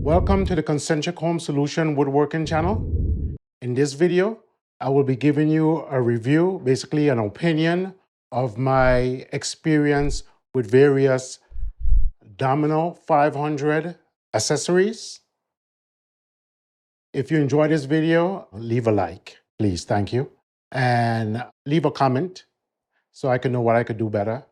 Welcome to the Concentric Home Solution Woodworking channel. In this video, I will be giving you a review, basically an opinion of my experience with various Domino 500 accessories. If you enjoyed this video, leave a like, please, thank you. And leave a comment so I can know what I could do better.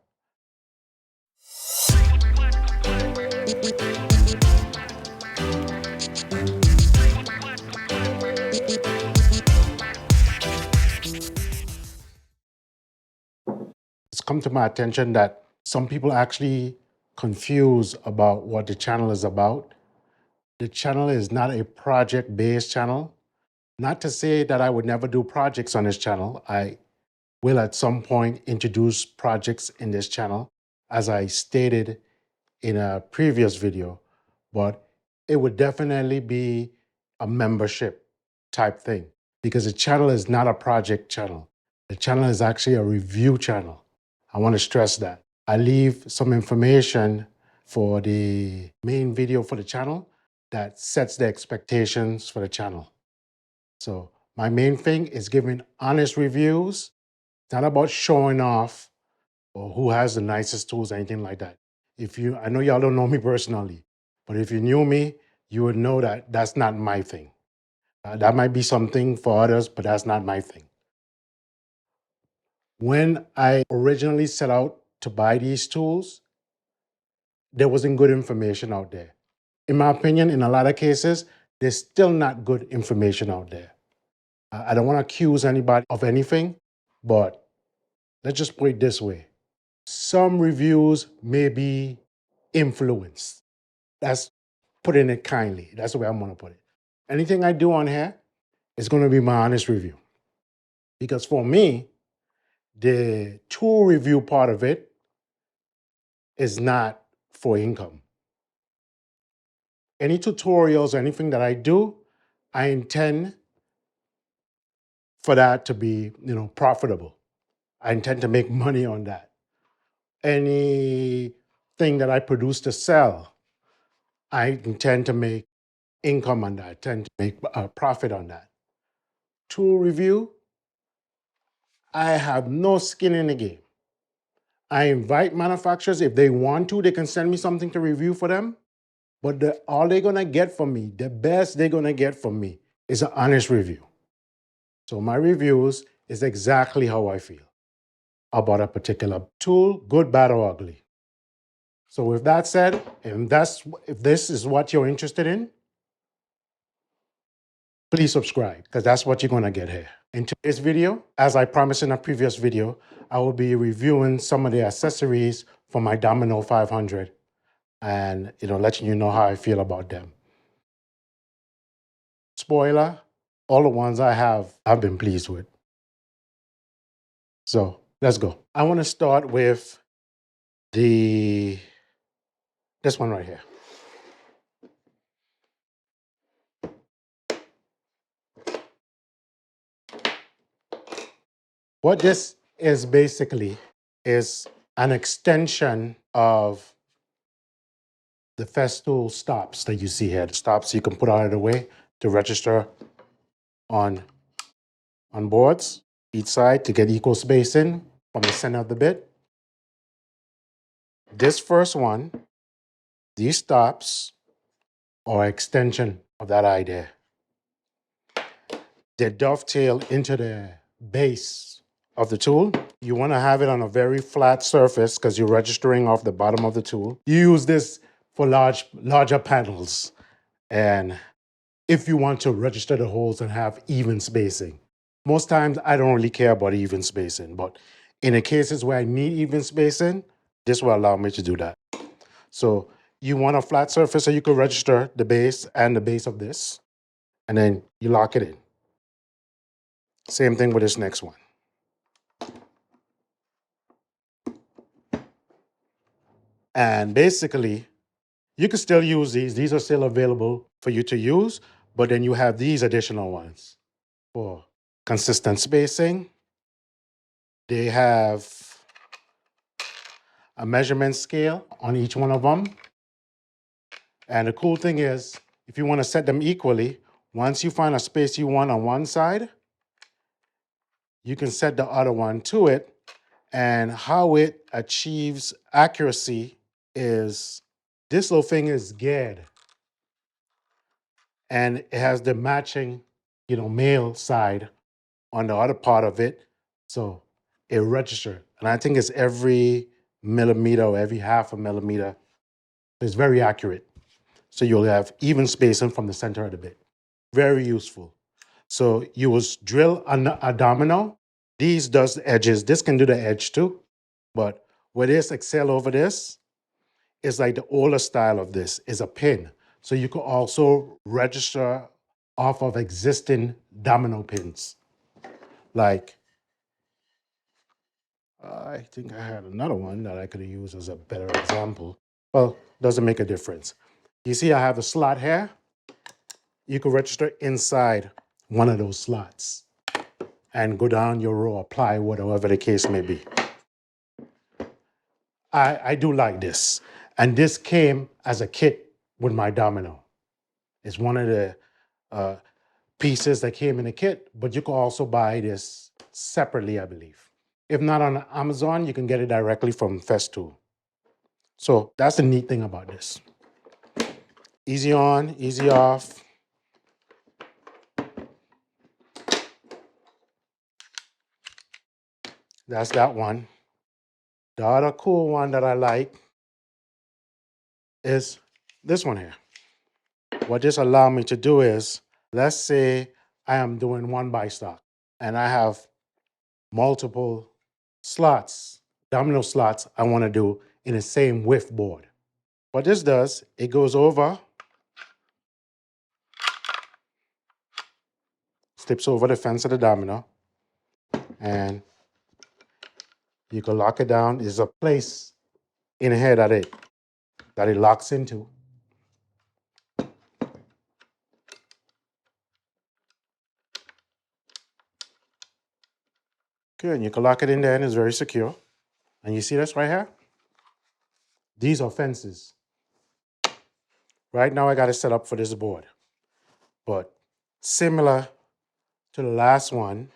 It's come to my attention that some people actually confuse about what the channel is about. The channel is not a project-based channel. Not to say that I would never do projects on this channel. I will at some point introduce projects in this channel, as I stated in a previous video, but it would definitely be a membership type thing because the channel is not a project channel. The channel is actually a review channel. I want to stress that. I leave some information for the main video for the channel that sets the expectations for the channel. So my main thing is giving honest reviews. It's not about showing off or who has the nicest tools or anything like that. I know y'all don't know me personally, but if you knew me, you would know that that's not my thing. That might be something for others, but that's not my thing. When I originally set out to buy these tools, there wasn't good information out there. In my opinion, in a lot of cases, there's still not good information out there. I don't want to accuse anybody of anything, but let's just put it this way. Some reviews may be influenced. That's putting it kindly. That's the way I'm going to put it. Anything I do on here is going to be my honest review. Because for me, the tool review part of it is not for income. Any tutorials or anything that I do, I intend for that to be, profitable. I intend to make money on that. Anything that I produce to sell, I intend to make income on that. I intend to make a profit on that. Tool review, I have no skin in the game. I invite manufacturers, if they want to, they can send me something to review for them. But all they're going to get from me, the best they're going to get from me is an honest review. So my reviews is exactly how I feel about a particular tool, good, bad, or ugly. So with that said, if this is what you're interested in, please subscribe, because that's what you're going to get here. In today's video, as I promised in a previous video, I will be reviewing some of the accessories for my Domino 500 and letting you know how I feel about them. Spoiler, all the ones I have, I've been pleased with. So let's go. I want to start with this one right here. What this is basically is an extension of the Festool stops that you see here. The stops you can put out of the way to register on boards, each side to get equal spacing from the center of the bit. This first one, these stops are an extension of that idea. They dovetail into the base of the tool. You want to have it on a very flat surface because you're registering off the bottom of the tool. You use this for larger panels. And if you want to register the holes and have even spacing. Most times I don't really care about even spacing, but in the cases where I need even spacing, this will allow me to do that. So you want a flat surface so you can register the base and the base of this, and then you lock it in. Same thing with this next one. And basically, you can still use these. These are still available for you to use, but then you have these additional ones for consistent spacing. They have a measurement scale on each one of them. And the cool thing is, if you want to set them equally, once you find a space you want on one side, you can set the other one to it. And how it achieves accuracy is this little thing is geared and it has the matching, male side on the other part of it. So it registers. And I think it's every millimeter or every half a millimeter. It's very accurate. So you'll have even spacing from the center of the bit. Very useful. So you will drill a domino. These does the edges. This can do the edge too. But with this Excel over this, it's like the older style of this is a pin. So you can also register off of existing domino pins. Like, I think I had another one that I could use as a better example. Well, doesn't make a difference. You see I have a slot here. You can register inside one of those slots and go down your row, apply whatever the case may be. I do like this. And this came as a kit with my domino. It's one of the pieces that came in a kit, but you can also buy this separately, I believe. If not on Amazon, you can get it directly from Festool. So that's the neat thing about this. Easy on, easy off. That's that one. The other cool one that I like is this one here. What this allows me to do is, let's say I am doing one by stock and I have multiple slots, domino slots I want to do in the same width board. What this does, it goes over, slips over the fence of the domino, and you can lock it down. There's a place in here that it locks into. Good, and you can lock it in there and it's very secure. And you see this right here? These are fences. Right now I got it set up for this board. But similar to the last one,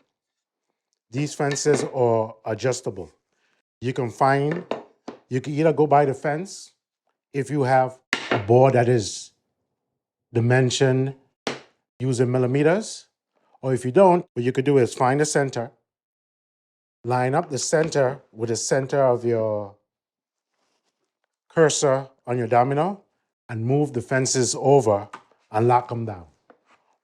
these fences are adjustable. You can either go by the fence if you have a board that is dimensioned using millimeters, or if you don't, what you could do is find the center, line up the center with the center of your cursor on your domino, and move the fences over and lock them down.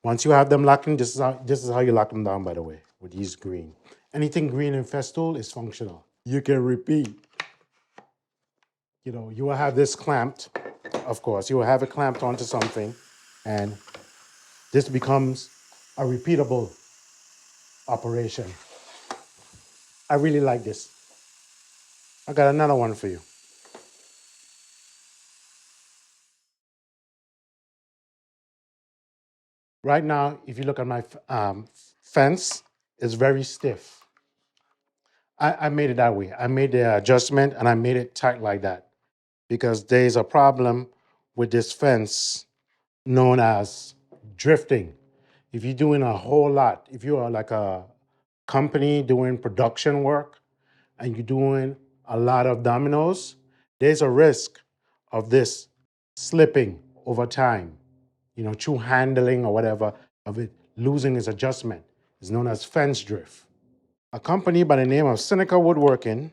Once you have them locking, this is how you lock them down, by the way, with these green. Anything green in Festool is functional. You can repeat. You will have this clamped, of course. You will have it clamped onto something, and this becomes a repeatable operation. I really like this. I got another one for you. Right now, if you look at my fence, it's very stiff. I made it that way. I made the adjustment and I made it tight like that because there's a problem with this fence known as drifting. If you're doing a whole lot, if you are like a company doing production work and you're doing a lot of dominoes, there's a risk of this slipping over time, through handling or whatever, of it losing its adjustment. It's known as fence drift. A company by the name of Seneca Woodworking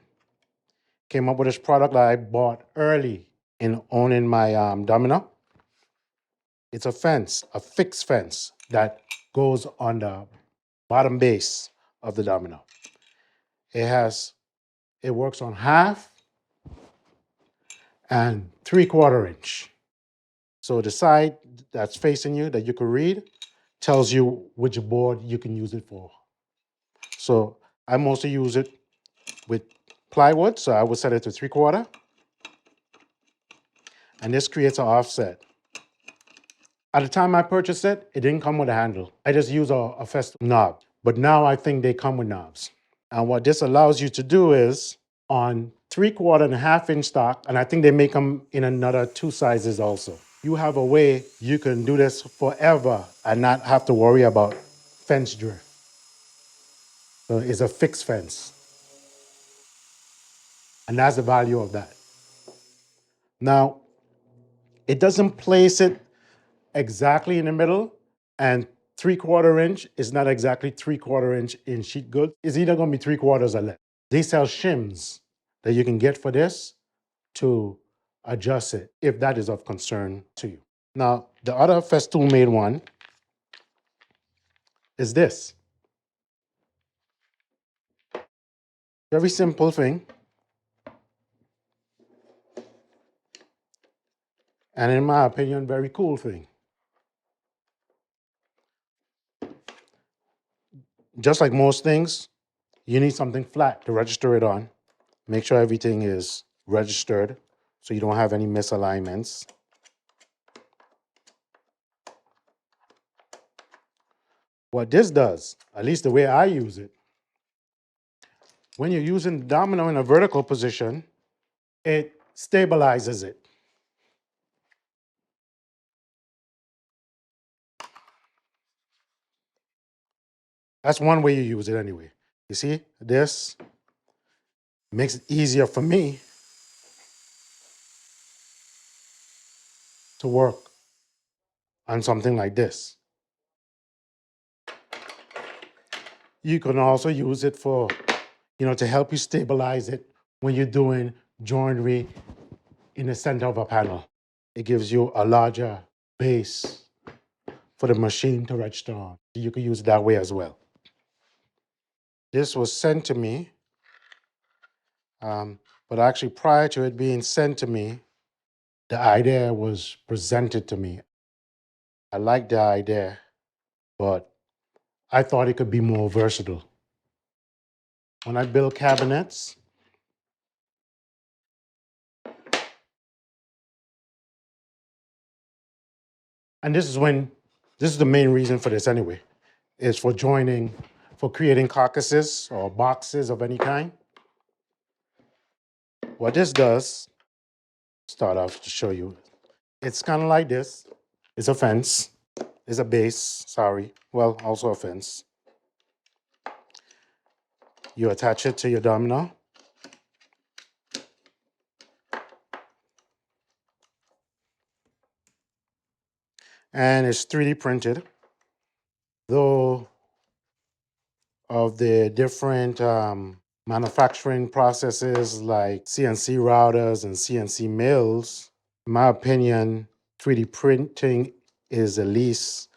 came up with this product that I bought early in owning my domino. It's a fence, a fixed fence that goes on the bottom base of the domino. It works on 1/2 and 3/4 inch. So the side that's facing you that you can read tells you which board you can use it for. So I mostly use it with plywood, so I would set it to 3/4. And this creates an offset. At the time I purchased it, it didn't come with a handle. I just used a Festool knob. But now I think they come with knobs. And what this allows you to do is on 3/4 and 1/2 inch stock, and I think they make them in another 2 sizes also. you have a way you can do this forever and not have to worry about fence drift. So it's a fixed fence. And that's the value of that. Now, it doesn't place it exactly in the middle, and 3/4 inch is not exactly 3/4 inch in sheet goods. It's either going to be 3/4 or less. They sell shims that you can get for this to adjust it if that is of concern to you. Now, the other Festool made one is this. Very simple thing. And in my opinion, very cool thing. Just like most things, you need something flat to register it on. Make sure everything is registered so you don't have any misalignments. What this does, at least the way I use it, when you're using Domino in a vertical position, it stabilizes it. That's one way you use it anyway. You see, this makes it easier for me to work on something like this. You can also use it for, to help you stabilize it when you're doing joinery in the center of a panel. It gives you a larger base for the machine to register on. You can use it that way as well. This was sent to me, but actually prior to it being sent to me, the idea was presented to me. I liked the idea, but I thought it could be more versatile. When I build cabinets, and this is the main reason for this anyway, is for joining, for creating carcasses or boxes of any kind. What this does, start off to show you, it's kind of like this. It's a fence. It's a base, sorry. Well, also a fence. You attach it to your domino. And it's 3D printed. Though of the different manufacturing processes like CNC routers and CNC mills, in my opinion, 3D printing is the least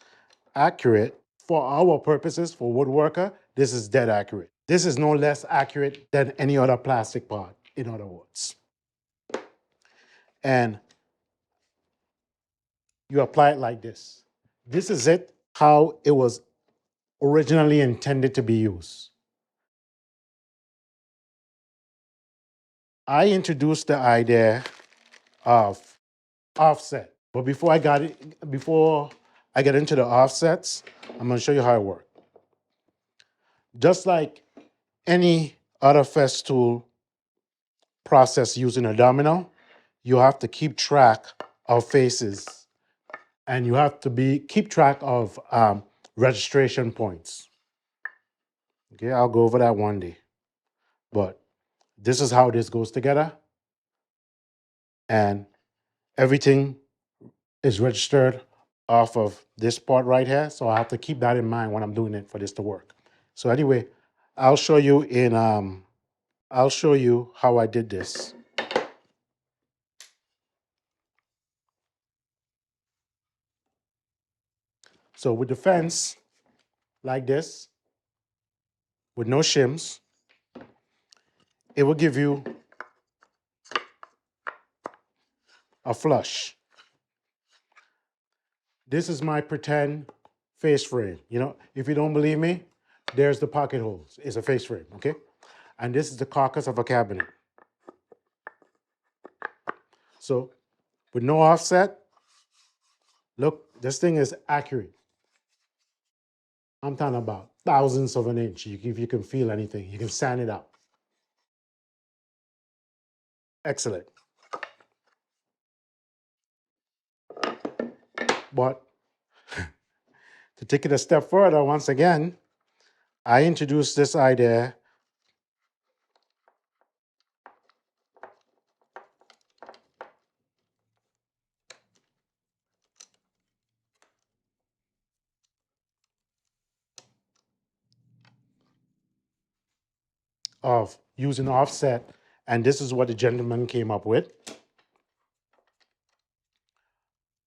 accurate. For our purposes, for woodworker, this is dead accurate. This is no less accurate than any other plastic part, in other words. And you apply it like this. This is it, how it was originally intended to be used. I introduced the idea of offset, but before I get into the offsets, I'm going to show you how it works. Just like any other Festool process using a domino, you have to keep track of faces, and you have to keep track of registration points. Okay, I'll go over that one day, but this is how this goes together, and everything is registered off of this part right here, so I have to keep that in mind when I'm doing it for this to work. So anyway, I'll show you how I did this. So with the fence like this, with no shims, it will give you a flush. This is my pretend face frame. If you don't believe me, there's the pocket holes. It's a face frame, okay? And this is the carcass of a cabinet. So with no offset, look, this thing is accurate. I'm talking about thousandths of an inch. If you can feel anything, you can sand it out. Excellent. But to take it a step further, once again, I introduced this idea of using offset, and this is what the gentleman came up with.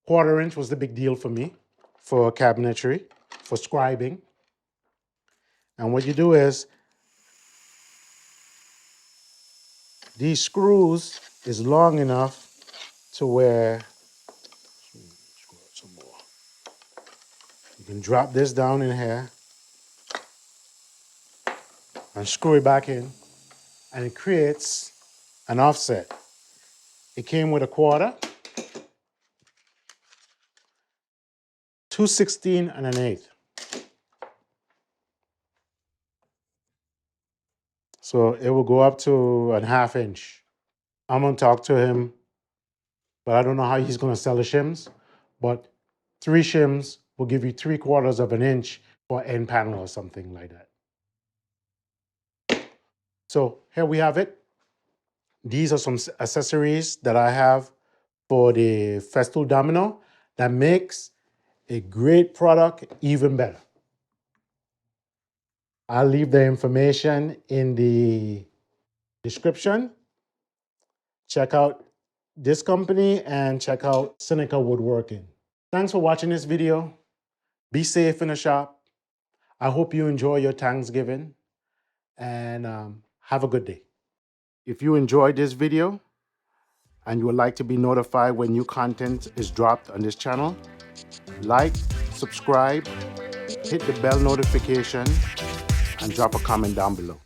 1/4 inch was the big deal for me for cabinetry, for scribing. And what you do is, these screws is long enough to where some more. You can drop this down in here and screw it back in, and it creates an offset. It came with a 1/4, 2/16 and an 1/8. So it will go up to a 1/2 inch. I'm gonna talk to him, but I don't know how he's gonna sell the shims. But 3 shims will give you 3/4 of an inch for end panel or something like that. So here we have it. These are some accessories that I have for the Festool Domino that makes a great product even better. I'll leave the information in the description. Check out this company and check out Seneca Woodworking. Thanks for watching this video. Be safe in the shop. I hope you enjoy your Thanksgiving and have a good day. If you enjoyed this video and you would like to be notified when new content is dropped on this channel, like, subscribe, hit the bell notification, and drop a comment down below.